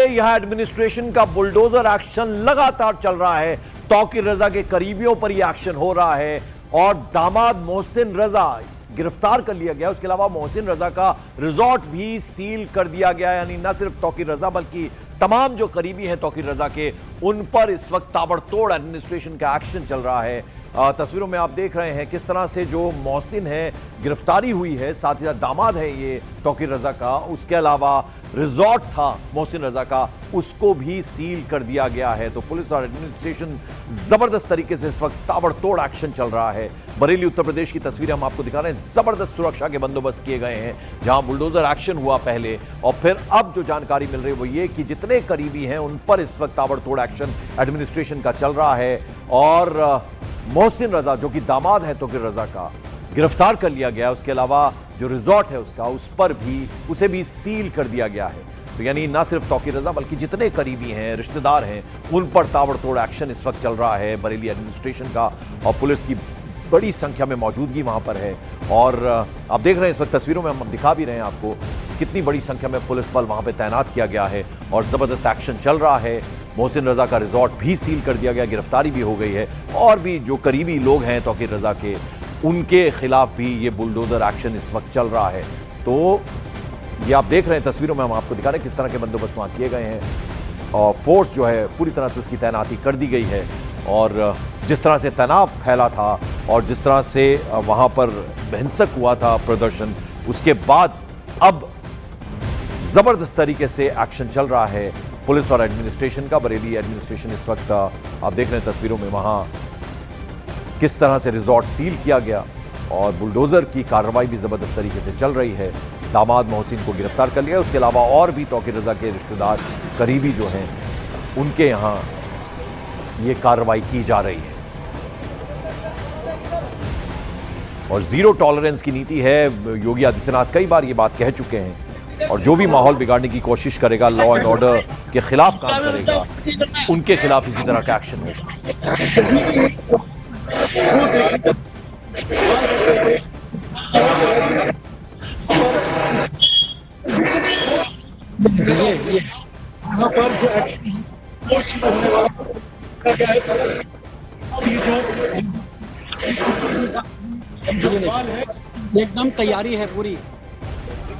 यहां एडमिनिस्ट्रेशन का bulldozer action लगातार चल रहा है। तौकीर रजा के करीबियों पर यह एक्शन हो रहा है और दामाद मोहसिन रजा गिरफ्तार कर लिया गया। उसके अलावा मोहसिन रजा का रिजॉर्ट भी सील कर दिया गया। यानी न सिर्फ तौकीर रजा बल्कि तमाम जो करीबी हैं तौकीर रजा के, उन पर इस वक्त ताबड़तोड़ एडमिनिस्ट्रेशन का एक्शन चल रहा है। तस्वीरों में आप देख रहे हैं किस तरह से जो मोहसिन है गिरफ्तारी हुई है, साथ ही साथ दामाद है ये तौकीर रजा का। उसके अलावा रिजॉर्ट था मोहसिन रजा का, उसको भी सील कर दिया गया है। तो पुलिस और एडमिनिस्ट्रेशन जबरदस्त तरीके से इस वक्त ताबड़तोड़ एक्शन चल रहा है। बरेली उत्तर प्रदेश की तस्वीरें हम आपको दिखा रहे हैं। जबरदस्त सुरक्षा के बंदोबस्त किए गए हैं जहां बुलडोजर एक्शन हुआ पहले, और फिर अब जो जानकारी मिल रही है वो ये कि जितने करीबी हैं उन पर इस वक्त ताबड़तोड़ एक्शन एडमिनिस्ट्रेशन का चल रहा है। और मोहसिन रजा जो कि दामाद है तौकीर रजा का, गिरफ्तार कर लिया गया। उसके अलावा जो रिजॉर्ट है उसका, उस पर भी उसे भी सील कर दिया गया है। तो यानी ना सिर्फ तौकीर रजा बल्कि जितने करीबी हैं, रिश्तेदार हैं, उन पर ताबड़तोड़ एक्शन इस वक्त चल रहा है बरेली एडमिनिस्ट्रेशन का। और पुलिस की बड़ी संख्या में मौजूदगी वहां पर है। और आप देख रहे हैं इस वक्त तस्वीरों में हम दिखा भी रहे हैं आपको कितनी बड़ी संख्या में पुलिस बल वहां पर तैनात किया गया है और जबरदस्त एक्शन चल रहा है। मोहसिन रजा का रिजॉर्ट भी सील कर दिया गया, गिरफ्तारी भी हो गई है। और भी जो करीबी लोग हैं तौकीर रजा के, उनके खिलाफ भी ये बुलडोजर एक्शन इस वक्त चल रहा है। तो ये आप देख रहे हैं तस्वीरों में हम आपको दिखा रहे हैं किस तरह के बंदोबस्त वहां किए गए हैं। और फोर्स जो है पूरी तरह से उसकी तैनाती कर दी गई है। और जिस तरह से तनाव फैला था और जिस तरह से वहां पर हिंसक हुआ था प्रदर्शन, उसके बाद अब जबरदस्त तरीके से एक्शन चल रहा है पुलिस और एडमिनिस्ट्रेशन का। बरेली एडमिनिस्ट्रेशन इस वक्त आप देख रहे हैं तस्वीरों में वहां किस तरह से रिजॉर्ट सील किया गया और बुलडोजर की कार्रवाई भी जबरदस्त तरीके से चल रही है। दामाद मोहसिन को गिरफ्तार कर लिया। उसके अलावा और भी तौकीर रजा के रिश्तेदार करीबी जो हैं उनके यहाँ ये कार्रवाई की जा रही है। और जीरो टॉलरेंस की नीति है। योगी आदित्यनाथ कई बार ये बात कह चुके हैं और जो भी माहौल बिगाड़ने की कोशिश करेगा, लॉ एंड ऑर्डर के खिलाफ काम करेगा, उनके खिलाफ इसी तरह का एक्शन होगा। यहाँ पर जो एक्शन होने वाला एकदम तैयारी है पूरी।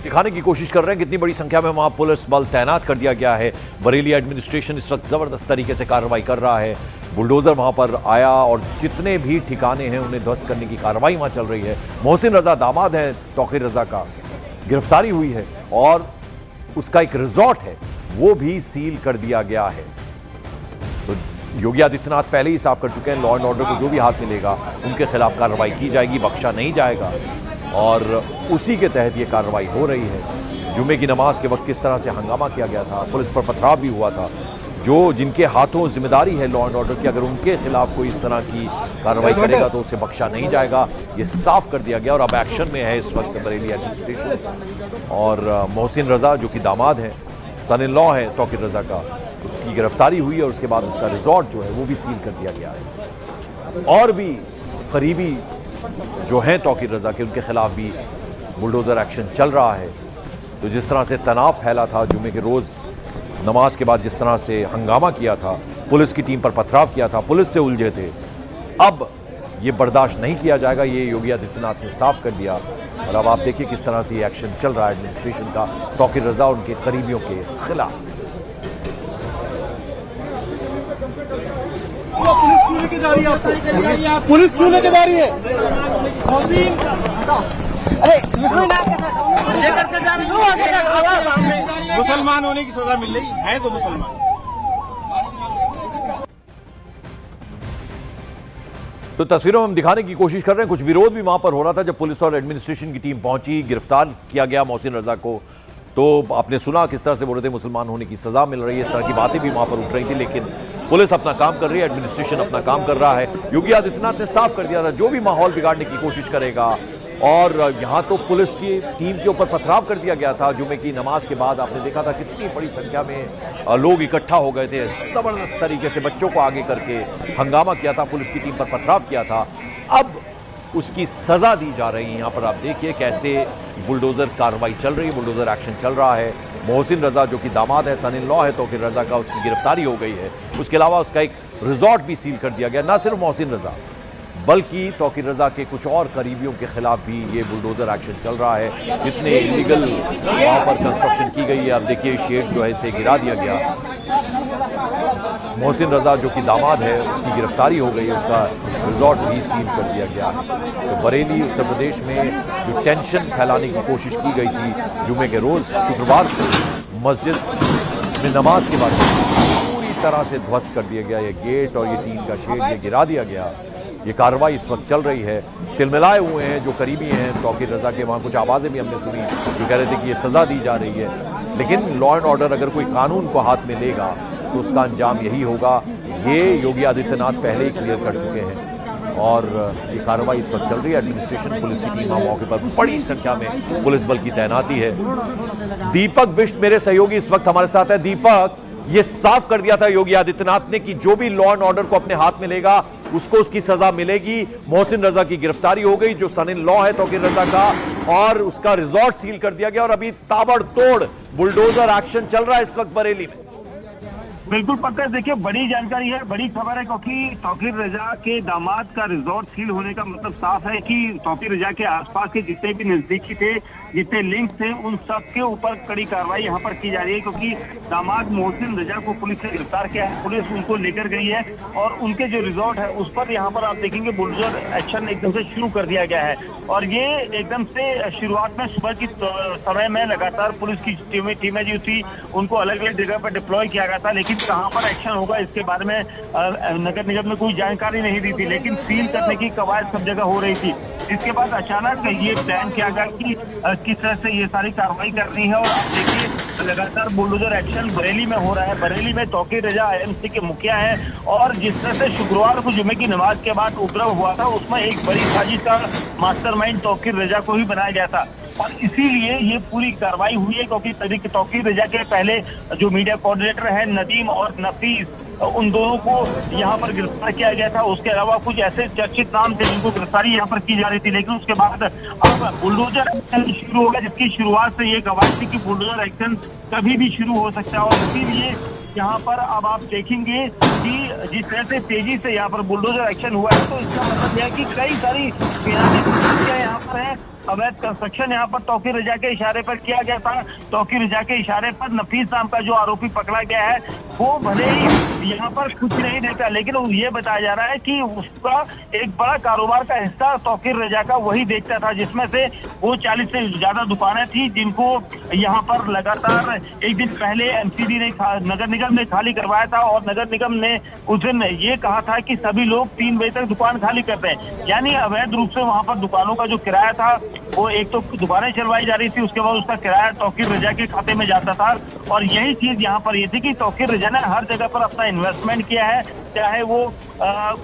दिखाने की कोशिश कर रहे हैं कितनी बड़ी संख्या में वहां पुलिस बल तैनात कर दिया गया है। बरेली एडमिनिस्ट्रेशन इस वक्त जबरदस्त तरीके से कार्रवाई कर रहा है। बुलडोजर वहां पर आया और जितने भी ठिकाने हैं उन्हें ध्वस्त करने की कार्रवाई वहां चल रही है। मोहसिन रजा दामाद है तौकीर रजा का, गिरफ्तारी हुई है और उसका एक रिजॉर्ट है वो भी सील कर दिया गया है। तो योगी आदित्यनाथ पहले ही साफ कर चुके हैं, लॉ एंड ऑर्डर को जो भी हाथ मिलेगा उनके खिलाफ कार्रवाई की जाएगी, बख्शा नहीं जाएगा। और उसी के तहत ये कार्रवाई हो रही है। जुमे की नमाज के वक्त किस तरह से हंगामा किया गया था, पुलिस पर पथराव भी हुआ था। जो जिनके हाथों जिम्मेदारी है लॉ एंड ऑर्डर की, अगर उनके खिलाफ कोई इस तरह की कार्रवाई करेगा तो उसे बख्शा नहीं जाएगा, ये साफ कर दिया गया। और अब एक्शन में है इस वक्त बरेली एडमिनिस्ट्रेशन। और मोहसिन रजा जो कि दामाद है, सन इन लॉ है तौकीर रजा का, उसकी गिरफ्तारी हुई और उसके बाद उसका रिजॉर्ट जो है वो भी सील कर दिया गया है। और भी करीबी जो हैं तौकीर रजा के, उनके खिलाफ भी बुलडोजर एक्शन चल रहा है। तो जिस तरह से तनाव फैला था जुमे के रोज़ नमाज के बाद, जिस तरह से हंगामा किया था, पुलिस की टीम पर पथराव किया था, पुलिस से उलझे थे, अब ये बर्दाश्त नहीं किया जाएगा, ये योगी आदित्यनाथ ने साफ कर दिया। और अब आप देखिए किस तरह से ये एक्शन चल रहा है एडमिनिस्ट्रेशन का तौकीर रजा और उनके करीबियों के खिलाफ। पुलिस क्यों लेके जा रही है? मुसलमान होने की सजा मिल रही है तो मुसलमान। तो तस्वीरों में हम दिखाने की कोशिश कर रहे हैं कुछ विरोध भी वहां पर हो रहा था जब पुलिस और एडमिनिस्ट्रेशन की टीम पहुंची, गिरफ्तार किया गया मोहसिन रजा को। तो आपने सुना किस तरह से बोल रहे थे मुसलमान होने की सजा मिल रही है, इस तरह की बातें भी वहां पर उठ रही थी। लेकिन पुलिस अपना काम कर रही है, एडमिनिस्ट्रेशन अपना काम कर रहा है। योगी आदित्यनाथ ने साफ कर दिया था जो भी माहौल बिगाड़ने की कोशिश करेगा। और यहाँ तो पुलिस की टीम के ऊपर पथराव कर दिया गया था। जुमे की नमाज के बाद आपने देखा था कितनी बड़ी संख्या में लोग इकट्ठा हो गए थे, जबरदस्त तरीके से बच्चों को आगे करके हंगामा किया था, पुलिस की टीम पर पथराव किया था। अब उसकी सजा दी जा रही है। यहाँ पर आप देखिए कैसे बुलडोजर कार्रवाई चल रही है, बुलडोजर एक्शन चल रहा है। मोहसिन रजा जो कि दामाद है, सन इन लॉ है तौकीर रजा का, उसकी गिरफ्तारी हो गई है। उसके अलावा उसका एक रिजॉर्ट भी सील कर दिया गया। ना सिर्फ मोहसिन रजा बल्कि तौकीर रजा के कुछ और करीबियों के खिलाफ भी ये बुलडोजर एक्शन चल रहा है। जितने इलीगल वहां पर कंस्ट्रक्शन की गई है, अब देखिए शेड जो है इसे गिरा दिया गया। मोहसिन रजा जो कि दामाद है उसकी गिरफ्तारी हो गई है, उसका रिजॉर्ट भी सील कर दिया गया। तो बरेली उत्तर प्रदेश में जो टेंशन फैलाने की कोशिश की गई थी, जुमे के रोज शुक्रवार को मस्जिद में नमाज के बाद पूरी तरह से ध्वस्त कर दिया गया। ये गेट और ये टीन का शेड ये गिरा दिया गया। ये कार्रवाई इस वक्त चल रही है। तिलमिलाए हुए हैं जो करीबी हैं तौकीर रजा के, वहाँ कुछ आवाज़ें भी हमने सुनी जो कह रहे थे कि ये सज़ा दी जा रही है। लेकिन लॉ एंड ऑर्डर अगर कोई कानून को हाथ में लेगा तो उसका अंजाम यही होगा। ये योगी आदित्यनाथ पहले ही क्लियर कर चुके हैं और ये कार्रवाई इस वक्त चल रही है। एडमिनिस्ट्रेशन पुलिस की टीम मौके पर, बड़ी संख्या में पुलिस बल की तैनाती है। दीपक बिष्ट मेरे सहयोगी इस वक्त हमारे साथ है। दीपक, ये साफ कर दिया था योगी आदित्यनाथ ने कि जो भी लॉ एंड ऑर्डर को अपने हाथ में लेगा उसको उसकी सजा मिलेगी। मोहसिन रजा की गिरफ्तारी हो गई जो सन इन लॉ है तौकीर रजा का, और उसका रिजॉर्ट सील कर दिया गया और अभी ताबड़तोड़ बुलडोजर एक्शन चल रहा है इस वक्त बरेली में। बिल्कुल पक्का, देखिए बड़ी जानकारी है, बड़ी खबर है, क्योंकि तौकीर रजा के दामाद का रिजॉर्ट सील होने का मतलब साफ है कि तौकीर रजा के आसपास के जितने भी नजदीकी थे, जितने लिंक थे, उन सब के ऊपर कड़ी कार्रवाई यहाँ पर की जा रही है। क्योंकि दामाद मोहसिन रजा को पुलिस ने गिरफ्तार किया है, पुलिस उनको लेकर गई है और उनके जो रिजॉर्ट है उस पर यहाँ पर आप देखेंगे बुलडोजर एक्शन एकदम से शुरू कर दिया गया है। और ये एकदम से शुरुआत में सुबह की समय में लगातार पुलिस की टीमें जो थी उनको अलग अलग जगह पर डिप्लॉय किया गया था, लेकिन कहां पर एक्शन होगा इसके बारे में नगर निगम ने कोई जानकारी नहीं दी थी। लेकिन सील करने की कवायद सब जगह हो रही थी। इसके बाद अचानक ये प्लान किया गया कि किस तरह से ये सारी कार्रवाई करनी है। और आप देखिए लगातार बुलडोजर एक्शन बरेली में हो रहा है। बरेली में तौकीर रजा आईएमसी के मुखिया है और जिस तरह से शुक्रवार को जुमे की नमाज के बाद उपद्रव हुआ था उसमें एक बड़ी साजिश का मास्टरमाइंड तौकीर रजा को ही बनाया गया था और इसीलिए ये पूरी कार्रवाई हुई है। क्योंकि तौकीर रजा के पहले जो मीडिया कोऑर्डिनेटर है नदीम और नफीस, उन दोनों को यहाँ पर गिरफ्तार किया गया था। उसके अलावा कुछ ऐसे चर्चित नाम थे जिनको गिरफ्तारी यहाँ पर की जा रही थी। लेकिन उसके बाद अब बुलडोजर एक्शन शुरू होगा, जिसकी शुरुआत से ये कवायद थी कि बुलडोजर एक्शन कभी भी शुरू हो सकता है। और इसीलिए यहाँ पर अब आप देखेंगे कि जिस तरह से तेजी से यहाँ पर बुलडोजर एक्शन हुआ है, तो इसका मतलब यह है कि कई सारी यहाँ पर है। अवैध कंस्ट्रक्शन यहाँ पर तौकीर रजा के इशारे पर किया गया था। तौकीर रजा के इशारे पर नफीस नाम का जो आरोपी पकड़ा गया है वो भले ही यहाँ पर कुछ नहीं देता, लेकिन ये बताया जा रहा है कि उसका एक बड़ा कारोबार का हिस्सा तौकीर रजा का वही देखता था, जिसमें से वो 40 से ज्यादा दुकानें थी जिनको यहाँ पर लगातार एक दिन पहले एमसीडी ने नगर निगम ने खाली करवाया था। और नगर निगम ने उस दिन ये कहा था कि सभी लोग 3 बजे तक दुकान खाली करते हैं। यानी अवैध रूप से वहां पर दुकानों का जो किराया था वो एक तो दुकानें चलवाई जा रही थी, उसके बाद उसका किराया तौकीर रजा के खाते में जाता था। और यही चीज यहाँ पर ये थी कि तौकीर रजा ने हर जगह पर अपना इन्वेस्टमेंट किया है, चाहे वो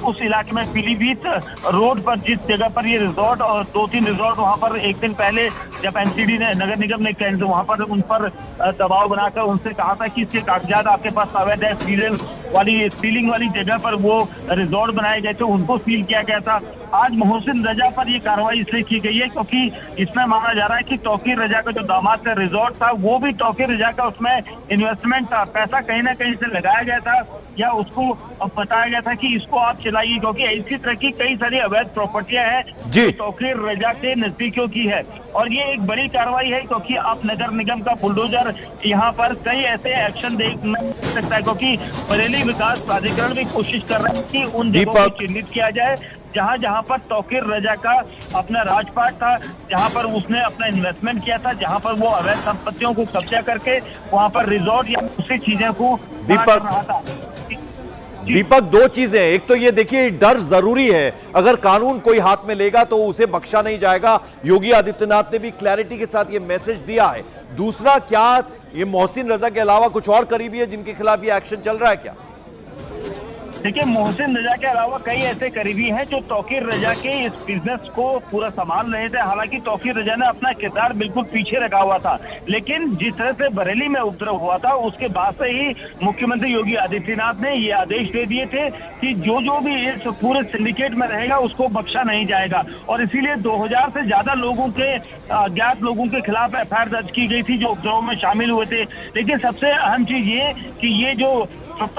उस इलाके में पीलीभीत रोड पर जिस जगह पर ये रिजॉर्ट और 2-3 रिजॉर्ट वहां पर एक दिन पहले जब एमसीडी ने नगर निगम ने वहां पर उन पर दबाव बनाकर उनसे कहा था कि इसके कागजात आपके पास अवैध है, सीलिंग वाली जगह पर वो रिजॉर्ट बनाए गए थे, उनको सील किया गया था। आज मोहसिन रजा पर ये कार्रवाई इसलिए की गई है क्योंकि इसमें माना जा रहा है कि तौकीर रजा का जो दामाद का रिजॉर्ट था वो भी तौकीर रजा का उसमें इन्वेस्टमेंट था, पैसा कहीं ना कहीं से लगाया गया था या उसको बताया गया था कि इसको आप चलाइए, क्योंकि इसी तरह की कई सारी अवैध प्रॉपर्टियां हैं जो तौकीर रजा के नजदीकियों की है। और ये एक बड़ी कार्रवाई है क्योंकि अब नगर निगम का बुलडोजर यहाँ पर कई ऐसे एक्शन देख सकता है, क्योंकि बरेली विकास प्राधिकरण भी कोशिश कर रहा है कि उन जगहों को चिन्हित किया जाए जहां जहां पर तौकीर रजा का अपना राजपाट था, जहां पर उसने अपना इन्वेस्टमेंट किया था, जहां पर वो अवैध संपत्तियों को कब्जा करके वहां पर रिजॉर्ट या दूसरी चीजें को रहा था। दीपक, 2 चीजें, एक तो ये देखिए डर जरूरी है, अगर कानून कोई हाथ में लेगा तो उसे बख्शा नहीं जाएगा। योगी आदित्यनाथ ने भी क्लैरिटी के साथ ये मैसेज दिया है। दूसरा, क्या ये मोहसिन रजा के अलावा कुछ और करीबी है जिनके खिलाफ ये एक्शन चल रहा है क्या? देखिए, मोहसिन रजा के अलावा कई ऐसे करीबी हैं जो तौकीर रजा के इस बिजनेस को पूरा संभाल रहे थे। हालांकि तौकीर रजा ने अपना किरदार बिल्कुल पीछे रखा हुआ था, लेकिन जिस तरह से बरेली में उपद्रव हुआ था उसके बाद से ही मुख्यमंत्री योगी आदित्यनाथ ने ये आदेश दे दिए थे कि जो भी इस पूरे सिंडिकेट में रहेगा उसको बख्शा नहीं जाएगा। और इसीलिए 2000 से ज्यादा लोगों के अज्ञात लोगों के खिलाफ एफआईआर दर्ज की गई थी जो उपद्रव में शामिल हुए थे। लेकिन सबसे अहम चीज ये कि ये जो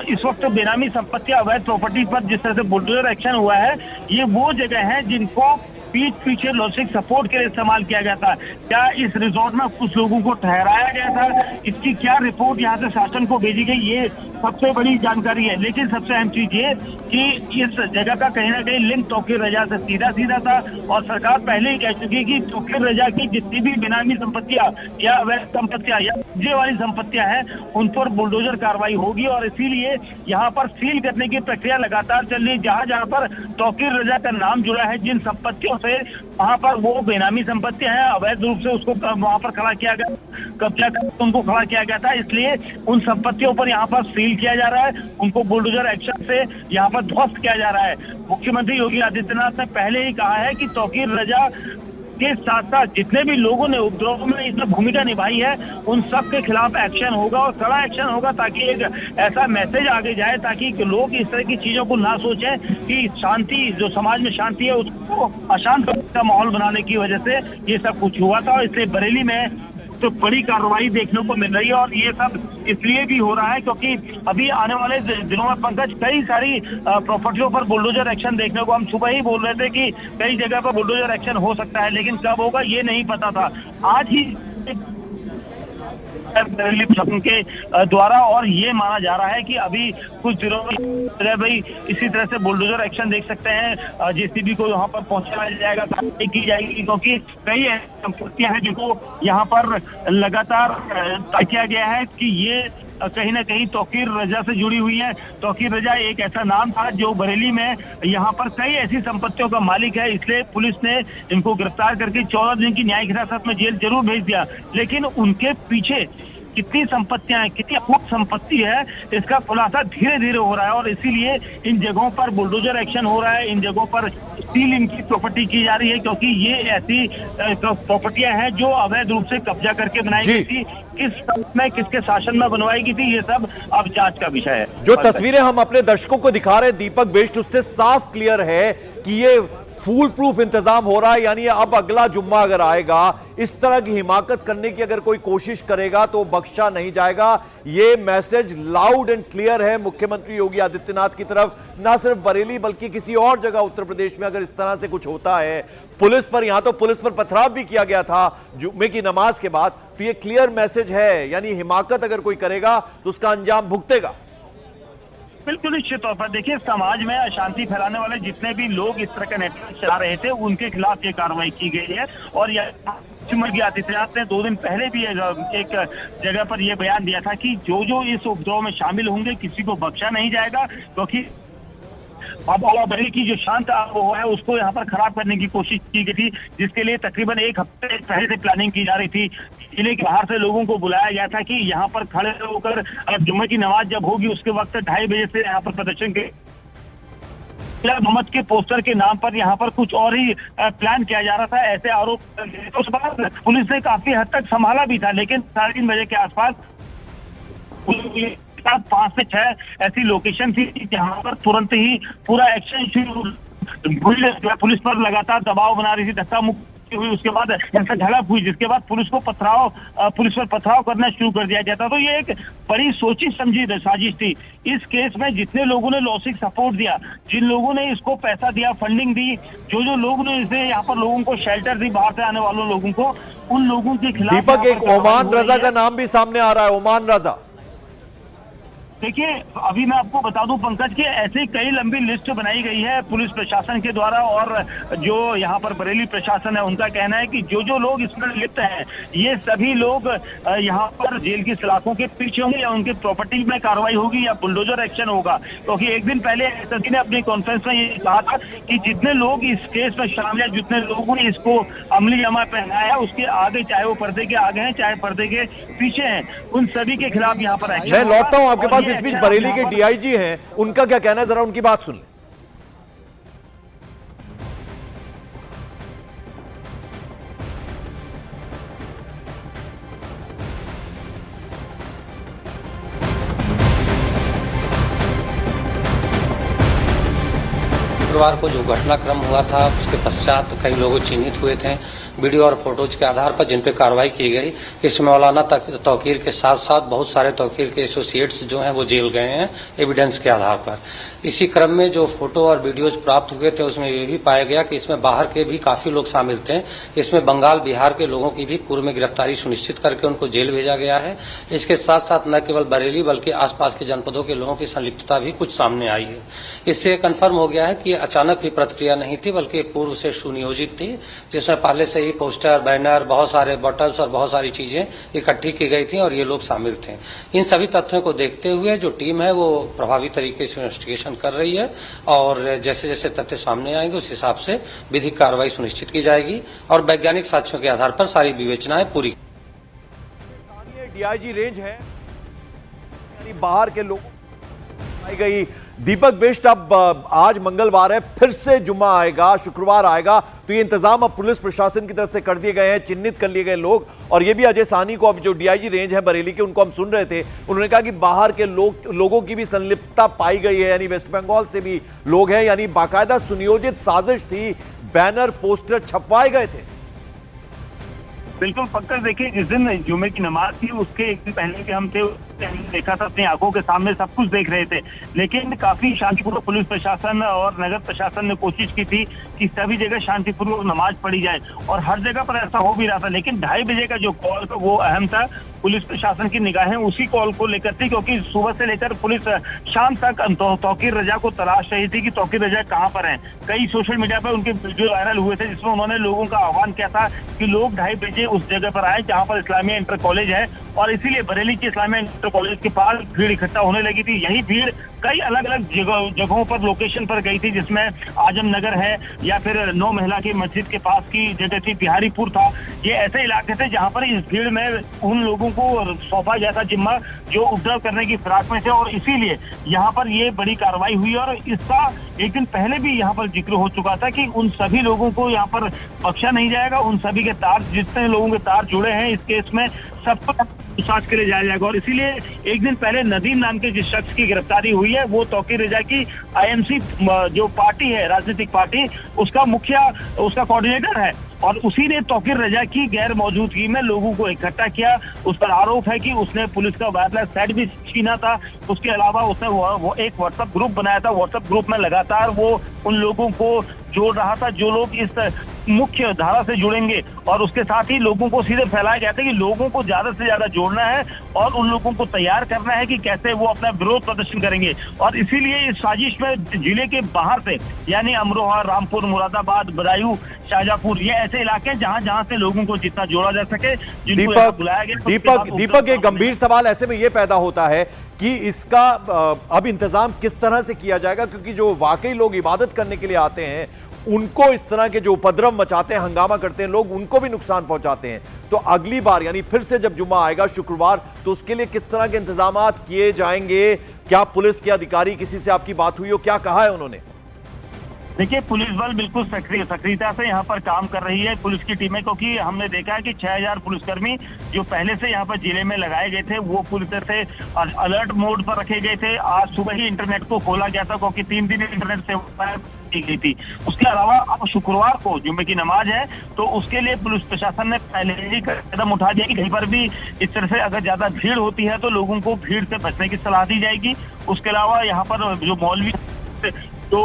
इस वक्त बेनामी संपत्तियां, अवैध प्रॉपर्टी पर जिस तरह से बुलडोजर एक्शन हुआ है, ये वो जगह है जिनको पीछे लॉजिस्टिक सपोर्ट के लिए इस्तेमाल किया गया था। क्या इस रिजॉर्ट में कुछ लोगों को ठहराया गया था? इसकी क्या रिपोर्ट यहाँ से शासन को भेजी गई, ये सबसे बड़ी जानकारी है। लेकिन सबसे अहम चीज ये कि इस जगह का कहीं ना कहीं लिंक तौकीर रजा से सीधा था और सरकार पहले ही कह चुकी है कि तौकीर रजा की जितनी भी बेनामी संपत्तियां या अवैध संपत्तियां या कब्जे वाली संपत्तियां हैं उन पर बुलडोजर कार्रवाई होगी। और इसीलिए यहाँ पर सील करने की प्रक्रिया लगातार चल रही है। जहां पर तौकीर रजा का नाम जुड़ा है, जिन संपत्तियों से वहां पर वो बेनामी संपत्तियां हैं, अवैध रूप से उसको वहां पर खड़ा किया गया, कब्जा करके उनको खड़ा किया गया था, इसलिए उन संपत्तियों पर यहाँ पर सील किया जा रहा है, उनको बुलडोजर एक्शन से यहाँ पर ध्वस्त किया जा रहा है। मुख्यमंत्री योगी आदित्यनाथ ने पहले ही कहा है कि तौकीर रजा के साथ साथ जितने भी लोगों ने उपद्रव में इसमें भूमिका निभाई है उन सब के खिलाफ एक्शन होगा और कड़ा एक्शन होगा, ताकि एक ऐसा मैसेज आगे जाए ताकि लोग इस तरह की चीजों को ना सोचें कि शांति, जो समाज में शांति है उसको अशांत का माहौल बनाने की वजह से ये सब कुछ हुआ था। इसलिए बरेली में तो बड़ी कार्रवाई देखने को मिल रही है और ये सब इसलिए भी हो रहा है क्योंकि अभी आने वाले दिनों में पंकज कई सारी प्रॉपर्टियों पर बुलडोजर एक्शन देखने को, हम सुबह ही बोल रहे थे कि कई जगह पर बुलडोजर एक्शन हो सकता है, लेकिन कब होगा ये नहीं पता था। आज ही के द्वारा और ये माना जा रहा है कि अभी कुछ दिनों में भाई इसी तरह से बुलडोजर एक्शन देख सकते हैं। जेसीबी को यहाँ पर पहुंचाया जाएगा, कार्रवाई की जाएगी क्योंकि कई संपत्तियां हैं जिनको यहाँ पर लगातार तय किया गया है कि ये कहीं ना कहीं तौकीर रजा से जुड़ी हुई है। तौकीर रजा एक ऐसा नाम था जो बरेली में यहाँ पर कई ऐसी संपत्तियों का मालिक है, इसलिए पुलिस ने इनको गिरफ्तार करके 14 दिन की न्यायिक हिरासत में जेल जरूर भेज दिया। लेकिन उनके पीछे कितनी संपत्तियां हैं, कितनी अपूर्ण संपत्ति है, इसका खुलासा धीरे धीरे हो रहा है और इसीलिए इन जगहों पर बुलडोजर एक्शन हो रहा है, इन जगहों पर सील इनकी प्रॉपर्टी की जा रही है क्योंकि ये ऐसी प्रॉपर्टियां हैं जो अवैध रूप से कब्जा करके बनाई गई थी। किस में किसके शासन में बनवाई गई थी, ये सब अब जांच का विषय है। जो तस्वीरें हम अपने दर्शकों को दिखा रहे हैं दीपक बिष्ट, उससे साफ क्लियर है कि ये फूल प्रूफ इंतजाम हो रहा है। यानी अब अगला जुम्मा अगर आएगा, इस तरह की हिमाकत करने की अगर कोई कोशिश करेगा तो बख्शा नहीं जाएगा। ये मैसेज लाउड एंड क्लियर है मुख्यमंत्री योगी आदित्यनाथ की तरफ। ना सिर्फ बरेली बल्कि किसी और जगह उत्तर प्रदेश में अगर इस तरह से कुछ होता है, पुलिस पर, यहां तो पुलिस पर पथराव भी किया गया था जुम्मे की नमाज के बाद, तो ये क्लियर मैसेज है। यानी हिमाकत अगर कोई करेगा तो उसका अंजाम भुगतेगा। बिल्कुल निश्चित तौर पर देखिए, समाज में अशांति फैलाने वाले जितने भी लोग इस तरह का नेटवर्क चला रहे थे उनके खिलाफ ये कार्रवाई की गई है। और मुख्यमंत्री आदित्यनाथ ने 2 दिन पहले भी एक जगह पर यह बयान दिया था कि जो इस उपद्रव में शामिल होंगे किसी को बख्शा नहीं जाएगा, क्योंकि बरेली की जो शांत आबोहवा है उसको यहाँ पर खराब करने की कोशिश की गई थी, जिसके लिए तकरीबन 1 हफ्ते पहले से प्लानिंग की जा रही थी। जिले के बाहर से लोगों को बुलाया गया था कि यहाँ पर खड़े होकर जुम्मे की नमाज जब होगी उसके वक्त 2:30 बजे से यहाँ पर प्रदर्शन के मोहम्मद के पोस्टर के नाम पर यहाँ पर कुछ और ही प्लान किया जा रहा था, ऐसे आरोप। उस बाद पुलिस ने काफी हद तक संभाला भी था, लेकिन 3:30 बजे के आसपास 5 से 6 ऐसी लोकेशन थी जहां पर तुरंत ही पूरा एक्शन शुरू। पुलिस पर लगातार दबाव बना रही थी, धक्का मुक्की हुई, उसके बाद ऐसा झड़प हुई जिसके बाद पुलिस पर पथराव करना शुरू कर दिया जाता। तो ये एक बड़ी सोची समझी साजिश थी। इस केस में जितने लोगों ने लॉजिस्टिक सपोर्ट दिया, जिन लोगों ने इसको पैसा दिया, फंडिंग दी, जो लोगों ने इसे यहाँ पर लोगों को शेल्टर दी, बाहर से आने वालों लोगों को, उन लोगों के खिलाफ दीपक एक ओमान रजा का नाम भी सामने आ रहा है। ओमान रजा, देखिए अभी मैं आपको बता दूं पंकज के ऐसे कई लंबी लिस्ट बनाई गई है पुलिस प्रशासन के द्वारा, और जो यहाँ पर बरेली प्रशासन है उनका कहना है कि जो लोग इसमें लिप्त हैं ये सभी लोग यहाँ पर जेल की सलाखों के पीछे होंगे या उनके प्रॉपर्टी में कार्रवाई होगी या बुलडोजर एक्शन होगा। क्योंकि एक दिन पहले एसएसपी ने अपनी कॉन्फ्रेंस में ये कहा था कि जितने लोग इस केस में शामिल है, जितने लोगों ने इसको अमली जमा पहनाया है, उसके आगे चाहे वो पर्दे के आगे हैं चाहे पर्दे के पीछे हैं, उन सभी के खिलाफ यहाँ पर मैं लौटता हूँ आपके पास व्यूअर्स, इस बीच बरेली के डीआईजी हैं, उनका क्या कहना है, जरा उनकी बात सुन लें। शुक्रवार को जो घटनाक्रम हुआ था उसके पश्चात कई लोग चिन्हित हुए थे वीडियो और फोटोज के आधार पर, जिन पे कार्रवाई की गई। इसमें मौलाना तौकीर के साथ साथ बहुत सारे तौकीर के एसोसिएट्स जो हैं वो जेल गए हैं एविडेंस के आधार पर। इसी क्रम में जो फोटो और वीडियोज प्राप्त हुए थे उसमें ये भी पाया गया कि इसमें बाहर के भी काफी लोग शामिल थे। इसमें बंगाल, बिहार के लोगों की भी पूर्व में गिरफ्तारी सुनिश्चित करके उनको जेल भेजा गया है। इसके साथ साथ न केवल बरेली बल्कि आसपास के जनपदों के लोगों की संलिप्तता भी कुछ सामने आई है। इससे कन्फर्म हो गया है कि अचानक हुई प्रतिक्रिया नहीं थी बल्कि पूर्व से सुनियोजित थी, जिसमें पहले से ही पोस्टर, बैनर, बहुत सारे बॉटल्स और बहुत सारी चीजें इकट्ठी की गई थी और ये लोग शामिल थे। इन सभी तथ्यों को देखते हुए जो टीम है वो प्रभावी तरीके से इन्वेस्टिगेशन कर रही है और जैसे जैसे तथ्य सामने आएंगे उस हिसाब से विधिक कार्रवाई सुनिश्चित की जाएगी और वैज्ञानिक साक्ष्यों के आधार पर सारी विवेचनाएं पूरी। डीआईजी रेंज है, यानी बाहर के लोगों आई गई। दीपक बिष्ट, अब आज मंगलवार है, फिर से जुम्मा आएगा, शुक्रवार आएगा, तो ये इंतजाम अब पुलिस प्रशासन की तरफ से कर दिए गए हैं, चिन्हित कर लिए गए लोग। और ये भी अजय साहनी को, अब जो डीआईजी रेंज है बरेली के, उनको हम सुन रहे थे, उन्होंने कहा कि बाहर के लोगों की भी संलिप्तता पाई गई है, यानी वेस्ट बंगाल से भी लोग हैं, यानी बाकायदा सुनियोजित साजिश थी, बैनर पोस्टर छपवाए गए थे। बिल्कुल पक्का, देखिए जिस दिन जुमे की नमाज थी उसके एक दिन पहले के हम थे, हमने देखा था अपनी आंखों के सामने, सब कुछ देख रहे थे, लेकिन काफी शांतिपूर्वक पुलिस प्रशासन और नगर प्रशासन ने कोशिश की थी कि सभी जगह शांतिपूर्वक नमाज पढ़ी जाए और हर जगह पर ऐसा हो भी रहा था। लेकिन 2:30 बजे का जो कॉल था वो अहम था, पुलिस प्रशासन की निगाहें उसी कॉल को लेकर थी, क्योंकि सुबह से लेकर पुलिस शाम तक तौकीर रजा को तलाश रही थी कि तौकीर रजा कहाँ पर हैं। कई सोशल मीडिया पर उनके वीडियो वायरल हुए थे जिसमें उन्होंने लोगों का आह्वान किया था कि लोग 2:30 बजे उस जगह पर आए जहाँ पर इस्लामिया इंटर कॉलेज है, और इसीलिए बरेली के इस्लामिया इंटर कॉलेज के पास भीड़ इकट्ठा होने लगी थी। यही भीड़ कई अलग अलग जगहों पर, लोकेशन पर गई थी, जिसमें आजम नगर है या फिर 9 महिला की मस्जिद के पास की जगह थी, बिहारीपुर था। ये ऐसे इलाके थे जहां पर इस भीड़ में उन लोगों को सौंपा गया था जिम्मा जो उपद्रव करने की फिराक में थे, और इसीलिए यहाँ पर ये बड़ी कार्रवाई हुई। और इसका एक दिन पहले भी यहाँ पर जिक्र हो चुका था कि उन सभी लोगों को यहाँ पर बख्शा नहीं जाएगा, उन सभी के तार, जितने लोगों के तार जुड़े हैं इस केस में, सबको पूछताछ के लिए जाया जाएगा। और इसीलिए एक दिन पहले नदीम नाम के जिस शख्स की गिरफ्तारी हुई है वो तौकीर रजा की आईएमसी जो पार्टी है, राजनीतिक पार्टी, उसका मुखिया, उसका कोऑर्डिनेटर है, और उसी ने तौकीर रजा की गैर मौजूदगी में लोगों को इकट्ठा किया। उस पर आरोप है कि उसने पुलिस का वायरलेस सेट भी छीना था। उसके अलावा उसने वो एक व्हाट्सएप ग्रुप बनाया था, व्हाट्सएप ग्रुप में लगातार वो उन लोगों को जोड़ रहा था जो लोग इस मुख्य धारा से जुड़ेंगे, और उसके साथ ही लोगों को सीधे फैलाया गया था कि लोगों को ज्यादा से ज्यादा जोड़ना है और उन लोगों को तैयार करना है कि कैसे वो अपना विरोध प्रदर्शन करेंगे। और इसीलिए इस साजिश में जिले के बाहर से, यानी अमरोहा, रामपुर, मुरादाबाद, बदायूं, शाहजहांपुर, ये ऐसे इलाके जहां जहां से लोगों को जितना जोड़ा जा सके, जिनको बुलाया गया। दीपक, एक गंभीर सवाल ऐसे में ये पैदा होता है कि इसका अब इंतजाम किस तरह से किया जाएगा, क्योंकि जो वाकई लोग इबादत करने के लिए आते हैं उनको इस तरह के जो उपद्रव मचाते हैं, हंगामा करते हैं लोग, उनको भी नुकसान पहुंचाते हैं। तो अगली बार, यानी फिर से जब जुम्मा आएगा शुक्रवार, तो उसके लिए किस तरह के इंतजाम किए जाएंगे? क्या पुलिस के अधिकारी, किसी से आपकी बात हुई हो, क्या कहा है उन्होंने? देखिए, पुलिस बल बिल्कुल सक्रियता से यहाँ पर काम कर रही है, पुलिस की टीमें, क्योंकि हमने देखा है कि 6000 पुलिसकर्मी जो पहले से यहाँ पर जिले में लगाए गए थे वो पूरी तरह से अलर्ट मोड पर रखे गए थे। आज सुबह ही इंटरनेट को खोला गया था, क्योंकि 3 दिन इंटरनेट सेवा की गई थी। उसके अलावा अब शुक्रवार को जुम्मे की नमाज है, तो उसके लिए पुलिस प्रशासन ने पहले ही कदम उठा दिया कि कहीं पर भी इस तरह से अगर ज्यादा भीड़ होती है तो लोगों को भीड़ से बचने की सलाह दी जाएगी। उसके अलावा यहाँ पर जो मौलवी तो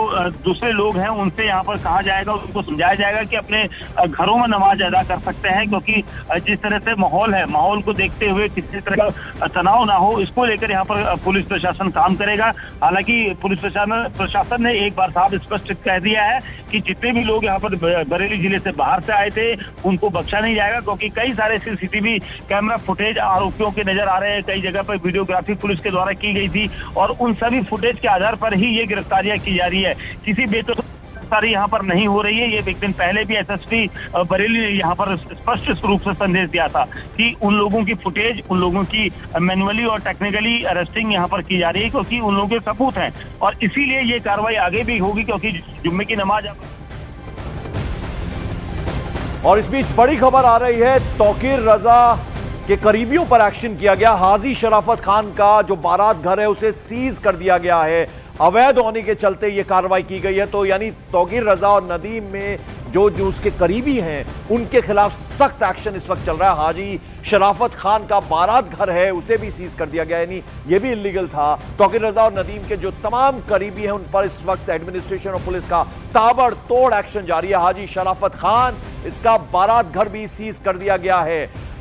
दूसरे लोग हैं उनसे यहाँ पर कहा जाएगा, उनको समझाया जाएगा कि अपने घरों में नमाज अदा कर सकते हैं, क्योंकि जिस तरह से माहौल है, माहौल को देखते हुए किसी तरह का तनाव ना हो, इसको लेकर यहाँ पर पुलिस प्रशासन काम करेगा। हालांकि पुलिस प्रशासन ने एक बार साफ स्पष्ट कह दिया है कि जितने भी लोग यहाँ पर बरेली जिले से बाहर से आए थे उनको बख्शा नहीं जाएगा, क्योंकि कई सारे सीसीटीवी कैमरा फुटेज आरोपियों के नजर आ रहे हैं, कई जगह पर वीडियोग्राफी पुलिस के द्वारा की गई थी, और उन सभी फुटेज के आधार पर ही ये गिरफ्तारियां की जा रही है। किसी बेतुका गिरफ्तारी यहाँ पर नहीं हो रही है। ये एक दिन पहले भी एसएसपी बरेली ने यहाँ पर स्पष्ट रूप से संदेश दिया था कि उन लोगों की फुटेज, उन लोगों की मैनुअली और टेक्निकली अरेस्टिंग यहाँ पर की जा रही है, क्योंकि उन लोगों के सबूत हैं और इसीलिए ये कार्रवाई आगे भी होगी, क्योंकि जुम्मे की नमाज। और इस बीच बड़ी खबर आ रही है, तौकीर रजा के करीबियों पर एक्शन किया गया। हाजी शराफत खान का जो बारात घर है उसे सीज कर दिया गया है। अवैध होने के चलते यह कार्रवाई की गई है। तो यानी तौकीर रजा और नदीम में जो उसके करीबी हैं उनके खिलाफ सख्त एक्शन इस वक्त चल रहा है। हाजी शराफत खान का बारात घर है उसे भी सीज कर दिया गया, यानी यह भी इलीगल था। तौकीर रजा और नदीम के जो तमाम करीबी हैं उन पर इस वक्त एडमिनिस्ट्रेशन और पुलिस का ताबड़तोड़ एक्शन जारी है। हाजी शराफत खान, इसका बारात घर भी सीज कर दिया गया है।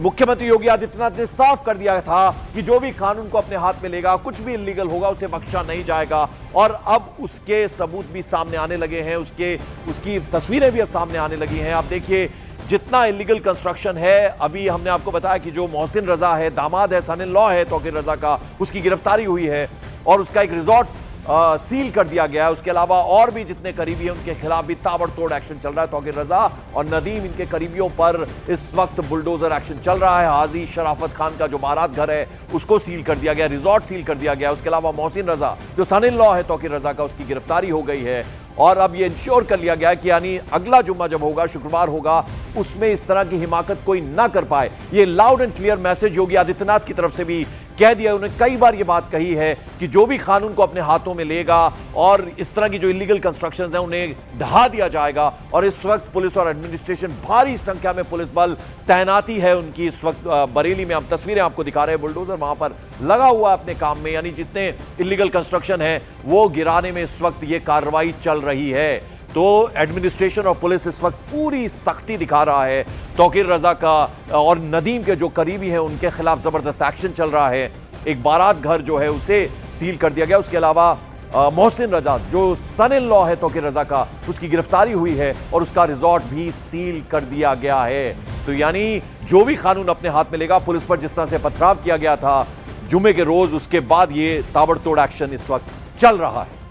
मुख्यमंत्री योगी आदित्यनाथ ने साफ कर दिया था कि जो भी कानून को अपने हाथ में लेगा, कुछ भी इलीगल होगा, उसे बख्शा नहीं जाएगा। और अब उसके सबूत भी सामने आने लगे हैं, उसकी तस्वीरें भी अब सामने आने लगी हैं। आप देखिए जितना इलीगल कंस्ट्रक्शन है, अभी हमने आपको बताया कि जो मोहसिन रजा है, दामाद है, सन इन लॉ है तौकीर रजा का, उसकी गिरफ्तारी हुई है और उसका एक रिजॉर्ट सील कर दिया गया है। उसके अलावा और भी जितने करीबी हैं उनके खिलाफ भी ताबड़तोड़ एक्शन चल रहा है। तौकीर रजा और नदीम, इनके करीबियों पर इस वक्त बुलडोजर एक्शन चल रहा है। हाजी शराफत खान का जो बारात घर है उसको सील कर दिया गया, रिजॉर्ट सील कर दिया गया। उसके अलावा मोहसिन रजा जो सन इन लॉ है तौकीर रजा का, उसकी गिरफ्तारी हो गई है। और अब ये इंश्योर कर लिया गया है कि यानी अगला जुम्मा जब होगा, शुक्रवार होगा, उसमें इस तरह की हिमाकत कोई ना कर पाए। ये loud and clear message Yogi Adityanath की तरफ से भी कह दिया। उन्होंने कई बार ये बात कही है कि जो भी कानून को अपने हाथों में लेगा और इस तरह की जो इलीगल कंस्ट्रक्शंस हैं उन्हें ढहा दिया जाएगा। और इस वक्त पुलिस और एडमिनिस्ट्रेशन, भारी संख्या में पुलिस बल तैनाती है उनकी इस वक्त बरेली में। हम तस्वीरें आपको दिखा रहे हैं, बुलडोजर वहां पर लगा हुआ है अपने काम में, यानी जितने इलीगल कंस्ट्रक्शन है वो गिराने में इस वक्त ये कार्रवाई चल रही है। तो एडमिनिस्ट्रेशन और पुलिस इस वक्त पूरी सख्ती दिखा रहा है। तौकीर रजा का और नदीम के जो करीबी हैं उनके खिलाफ जबरदस्त एक्शन चल रहा है। एक बारात घर जो है उसे सील कर दिया गया। उसके अलावा मोहसिन रजा जो सन इन लॉ है तौकीर रजा का, उसकी गिरफ्तारी हुई है और उसका रिजॉर्ट भी सील कर दिया गया है। तो यानी जो भी कानून अपने हाथ में लेगा, पुलिस पर जिस तरह से पथराव किया गया था जुमे के रोज, उसके बाद ये ताबड़तोड़ एक्शन इस वक्त चल रहा है।